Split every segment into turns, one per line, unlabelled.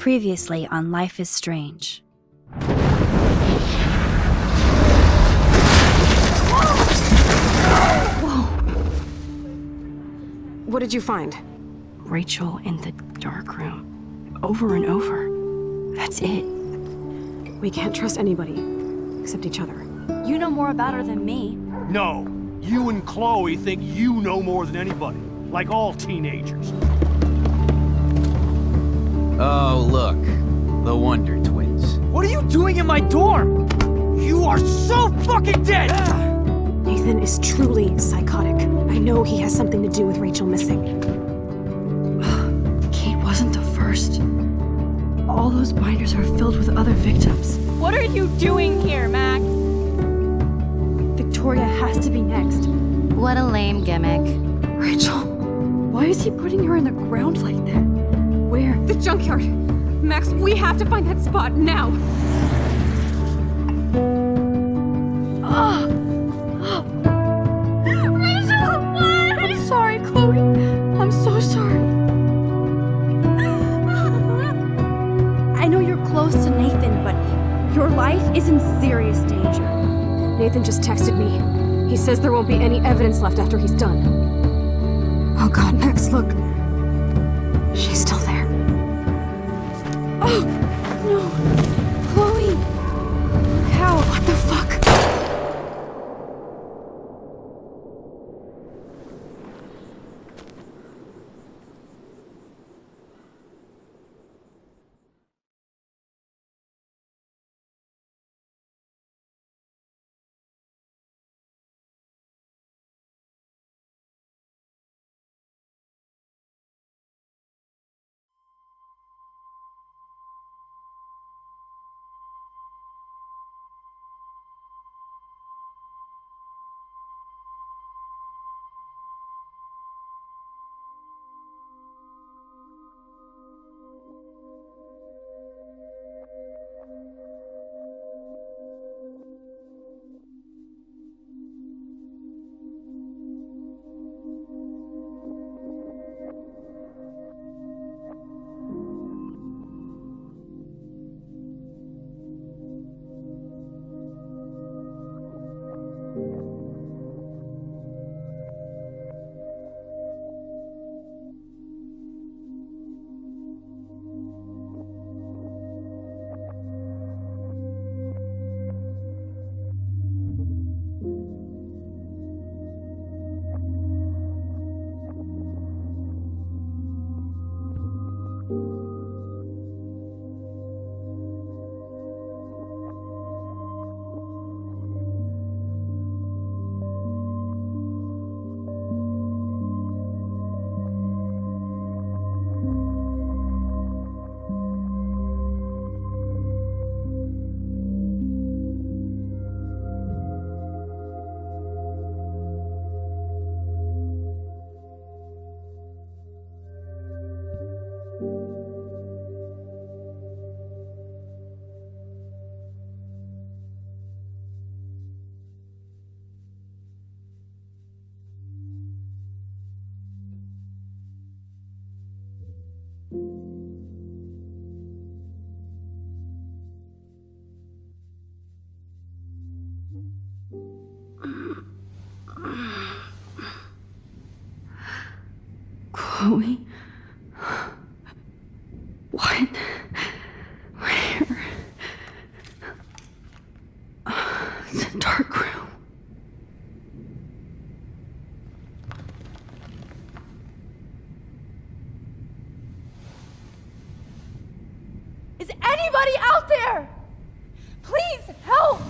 Previously on Life is Strange.
Whoa! What did you find?
Rachel in the dark room. Over and over. That's it.
We can't trust anybody, except each other.
You know more about her than me.
No. You and Chloe think you know more than anybody. Like all teenagers.
Oh, look. The Wonder Twins.
What are you doing in my dorm? You are so fucking dead!
Nathan is truly psychotic. I know he has something to do with Rachel missing.
Kate wasn't the first. All those binders are filled with other victims.
What are you doing here, Max?
Victoria has to be next.
What a lame gimmick.
Rachel, why is he putting her in the ground like that? Where?
The junkyard! Max, we have to find that spot now!
Rachel, what? I'm sorry, Chloe. I'm so sorry. I know you're close to Nathan, but your life is in serious danger.
Nathan just texted me. He says there won't be any evidence left after he's done. Oh god, Max, look. She's still there.
Oh, no. Chloe. How?
What the fuck?
Chloe? What? Where? The dark room.
Is anybody out there? Please help!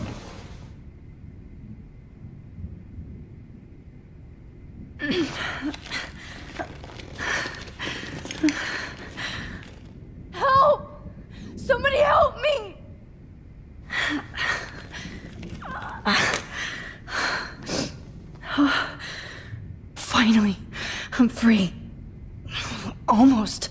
Help! Somebody help me!
Finally, I'm free. Almost.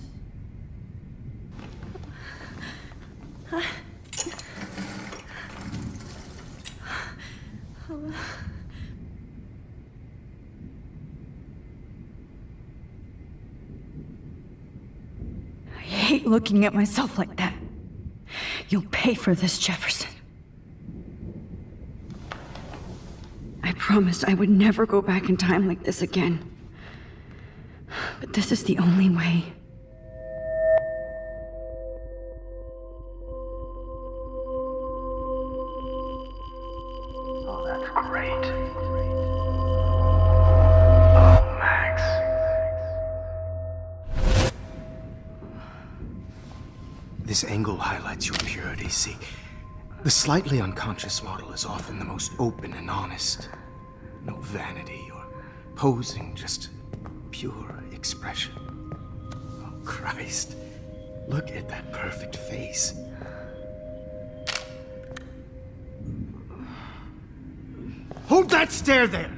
hate looking at myself like that. You'll pay for this, Jefferson. I promised I would never go back in time like this again. But this is the only way.
Oh, that's great. Oh, Max.
This angle highlights your purity, see? The slightly unconscious model is often the most open and honest. No vanity or posing, just pure expression. Oh, Christ. Look at that perfect face. Hold that stare there!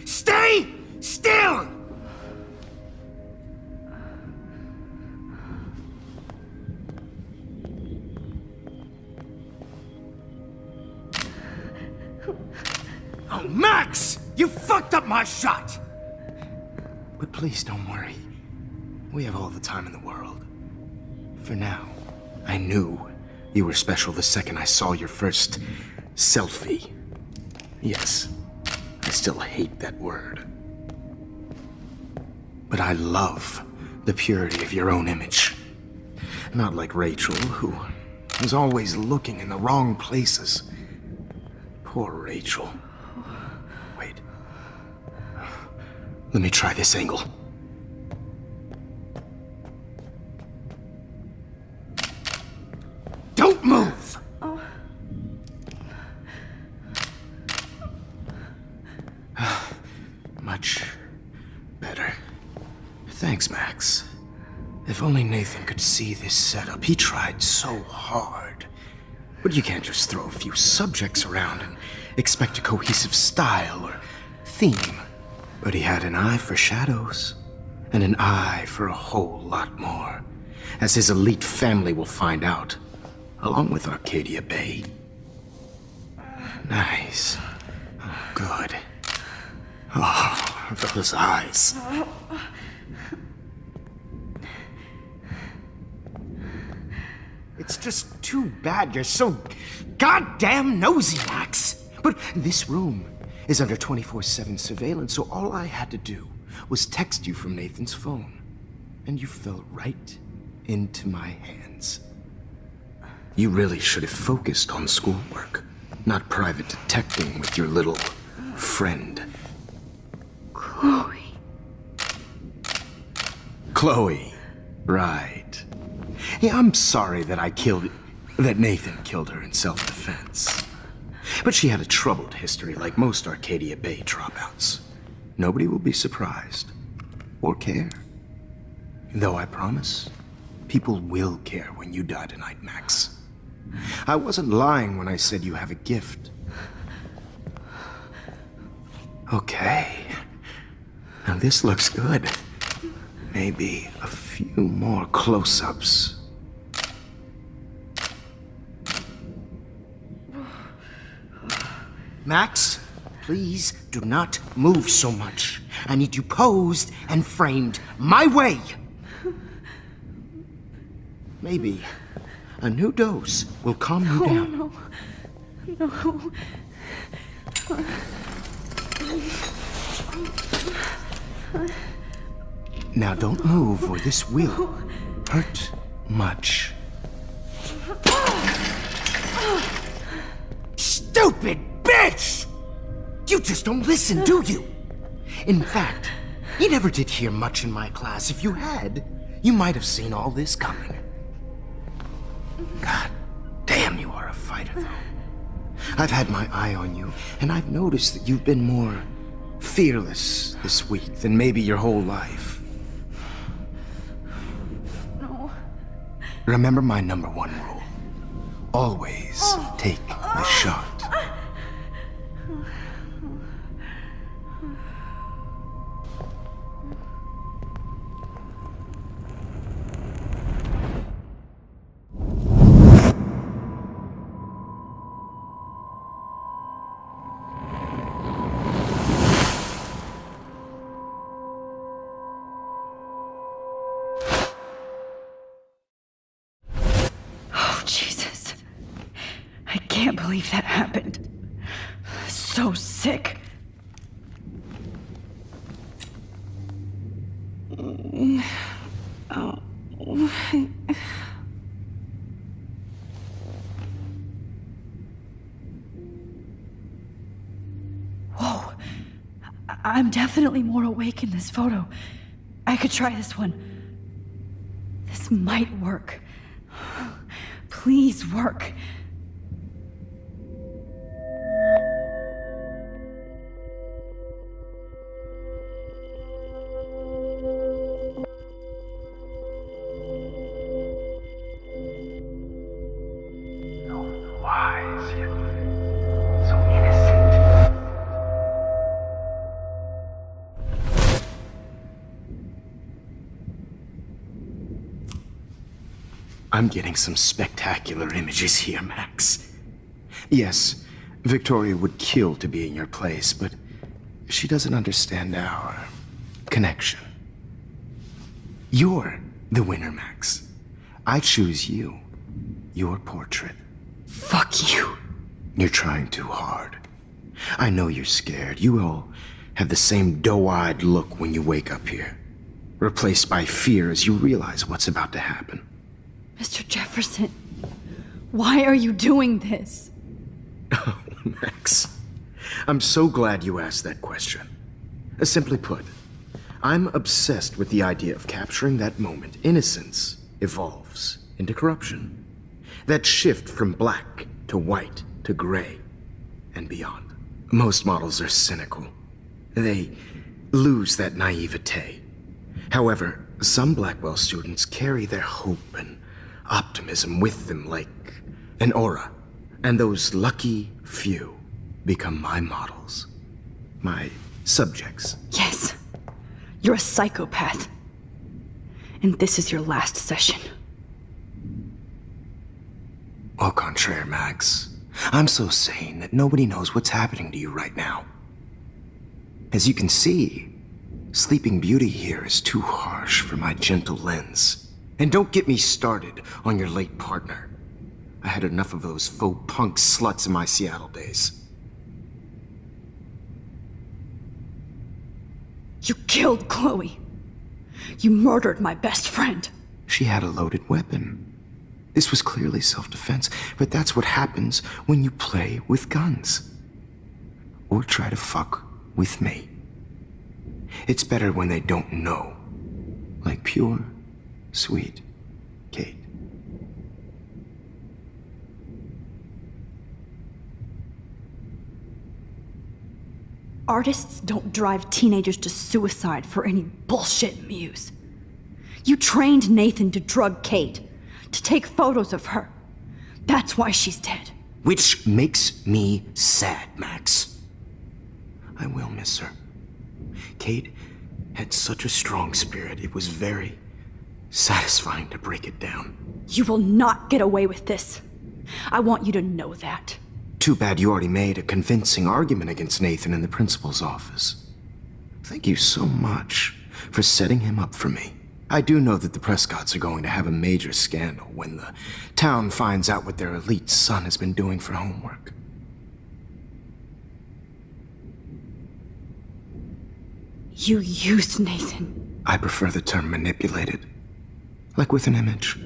Stay still! Oh, Max! You fucked up my shot! But please don't worry. We have all the time in the world. For now, I knew you were special the second I saw your first selfie. Yes, I still hate that word. But I love the purity of your own image. Not like Rachel, who was always looking in the wrong places. Poor Rachel. Wait. Let me try this angle. Don't move! Much better. Thanks, Max. If only Nathan could see this setup. He tried so hard. But you can't just throw a few subjects around and expect a cohesive style or theme. But he had an eye for shadows, and an eye for a whole lot more, as his elite family will find out, along with Arcadia Bay. Nice. Oh, good. Oh, those eyes. It's just too bad you're so goddamn nosy, Max. But this room is under 24/7 surveillance, so all I had to do was text you from Nathan's phone. And you fell right into my hands. You really should have focused on schoolwork, not private detecting with your little friend.
Chloe.
Chloe, right. Yeah, I'm sorry that that Nathan killed her in self-defense. But she had a troubled history like most Arcadia Bay dropouts. Nobody will be surprised or care. Though I promise, people will care when you die tonight, Max. I wasn't lying when I said you have a gift. Okay. Now this looks good. Maybe a few more close-ups. Max, please do not move so much. I need you posed and framed my way. Maybe a new dose will calm you down.
No.
Now don't move or this will hurt much. Stupid bitch! You just don't listen, do you? In fact, you never did hear much in my class. If you had, you might have seen all this coming. God damn, you are a fighter, though. I've had my eye on you, and I've noticed that you've been more fearless this week than maybe your whole life.
No.
Remember my number one rule. Always take the shot.
can't believe that happened. So sick. Whoa. I'm definitely more awake in this photo. I could try this one. This might work. Please work.
Wise yet so innocent.
I'm getting some spectacular images here, Max. Yes, Victoria would kill to be in your place, but she doesn't understand our connection. You're the winner, Max. I choose you. Your portrait.
Fuck you.
You're trying too hard. I know you're scared. You all have the same doe-eyed look when you wake up here, replaced by fear as you realize what's about to happen.
Mr. Jefferson, why are you doing this?
Oh, Max. I'm so glad you asked that question. Simply put, I'm obsessed with the idea of capturing that moment innocence evolves into corruption. That shift from black to white to gray and beyond. Most models are cynical. They lose that naivete. However, some Blackwell students carry their hope and optimism with them like an aura. And those lucky few become my models. My subjects.
Yes, you're a psychopath. And this is your last session.
Au contraire, Max. I'm so sane that nobody knows what's happening to you right now. As you can see, Sleeping Beauty here is too harsh for my gentle lens. And don't get me started on your late partner. I had enough of those faux punk sluts in my Seattle days.
You killed Chloe. You murdered my best friend.
She had a loaded weapon. This was clearly self-defense, but that's what happens when you play with guns. Or try to fuck with me. It's better when they don't know. Like pure, sweet Kate.
Artists don't drive teenagers to suicide for any bullshit muse. You trained Nathan to drug Kate, to take photos of her. That's why she's dead.
Which makes me sad, Max. I will miss her. Kate had such a strong spirit, it was very satisfying to break it down.
You will not get away with this. I want you to know that.
Too bad you already made a convincing argument against Nathan in the principal's office. Thank you so much for setting him up for me. I do know that the Prescotts are going to have a major scandal when the town finds out what their elite son has been doing for homework.
You used Nathan.
I prefer the term manipulated. Like with an image.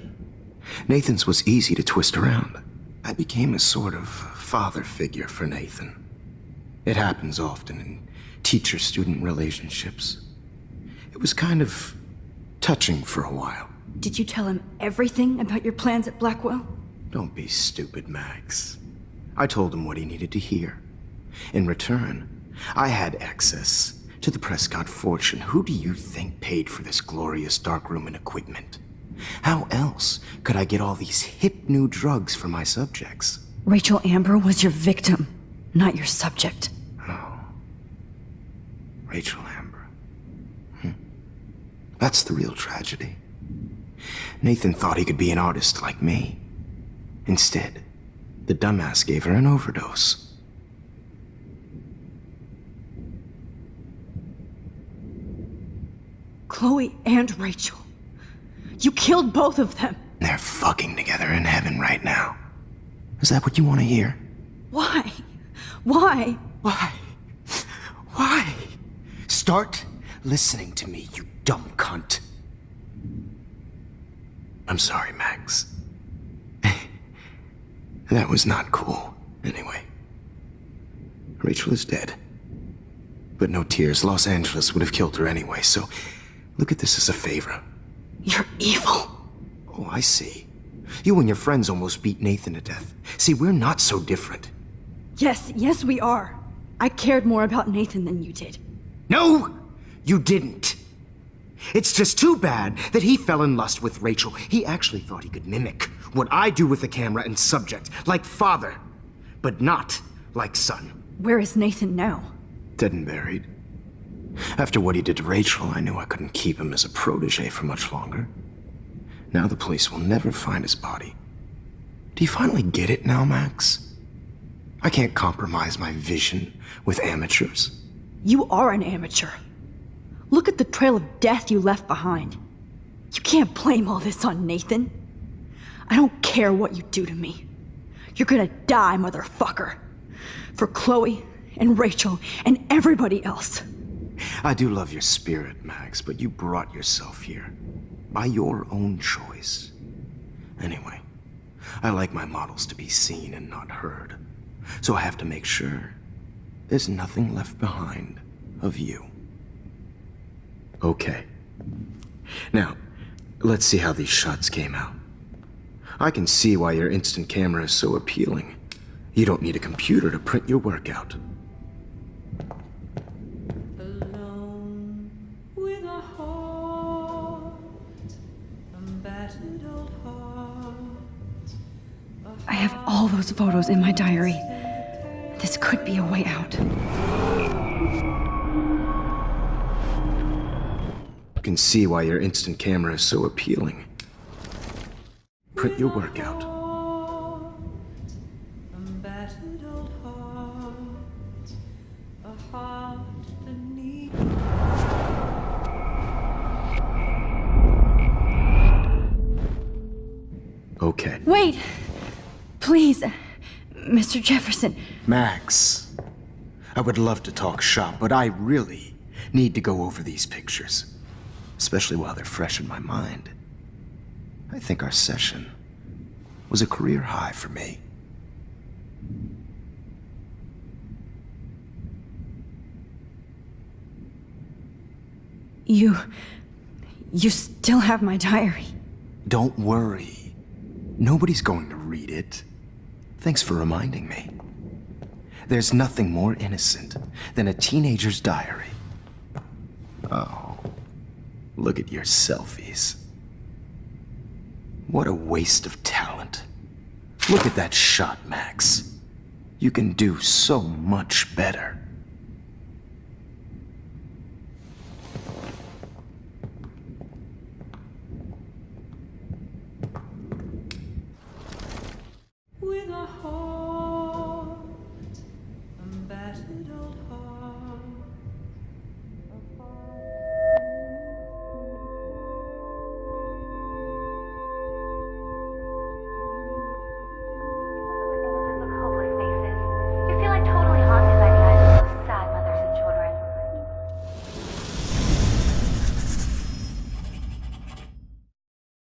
Nathan's was easy to twist around. I became a sort of father figure for Nathan. It happens often in teacher-student relationships. It was kind of touching for a while.
Did you tell him everything about your plans at Blackwell?
Don't be stupid, Max. I told him what he needed to hear. In return, I had access to the Prescott fortune. Who do you think paid for this glorious darkroom and equipment? How else could I get all these hip new drugs for my subjects?
Rachel Amber was your victim, not your subject.
Oh. Rachel Amber. That's the real tragedy. Nathan thought he could be an artist like me. Instead, the dumbass gave her an overdose.
Chloe and Rachel. You killed both of them.
They're fucking together in heaven right now. Is that what you want to hear?
Why? Why?
Why? Why? Start listening to me, you dumb cunt. I'm sorry, Max. That was not cool, anyway. Rachel is dead. But no tears. Los Angeles would have killed her anyway, so look at this as a favor.
You're evil.
Oh, I see. You and your friends almost beat Nathan to death. See, we're not so different.
Yes, we are. I cared more about Nathan than you did.
No, you didn't. It's just too bad that he fell in lust with Rachel. He actually thought he could mimic what I do with the camera and subject, like father, but not like son.
Where is Nathan now?
Dead and buried. After what he did to Rachel, I knew I couldn't keep him as a protege for much longer. Now the police will never find his body. Do you finally get it now, Max? I can't compromise my vision with amateurs.
You are an amateur. Look at the trail of death you left behind. You can't blame all this on Nathan. I don't care what you do to me. You're gonna die, motherfucker. For Chloe and Rachel and everybody else.
I do love your spirit, Max, but you brought yourself here. By your own choice. Anyway, I like my models to be seen and not heard. So I have to make sure there's nothing left behind of you. Okay. Now, let's see how these shots came out. I can see why your instant camera is so appealing. You don't need a computer to print your work out.
Alone with a heart, a battered old heart.
I have all those photos in my diary. This could be a way out.
I can see why your instant camera is so appealing. Print your work out.
A battered old heart, a heart that needs.
Okay.
Wait! Please, Mr. Jefferson.
Max, I would love to talk shop, but I really need to go over these pictures. Especially while they're fresh in my mind. I think our session was a career high for me.
You still have my diary.
Don't worry. Nobody's going to read it. Thanks for reminding me. There's nothing more innocent than a teenager's diary. Oh, look at your selfies. What a waste of talent. Look at that shot, Max. You can do so much better.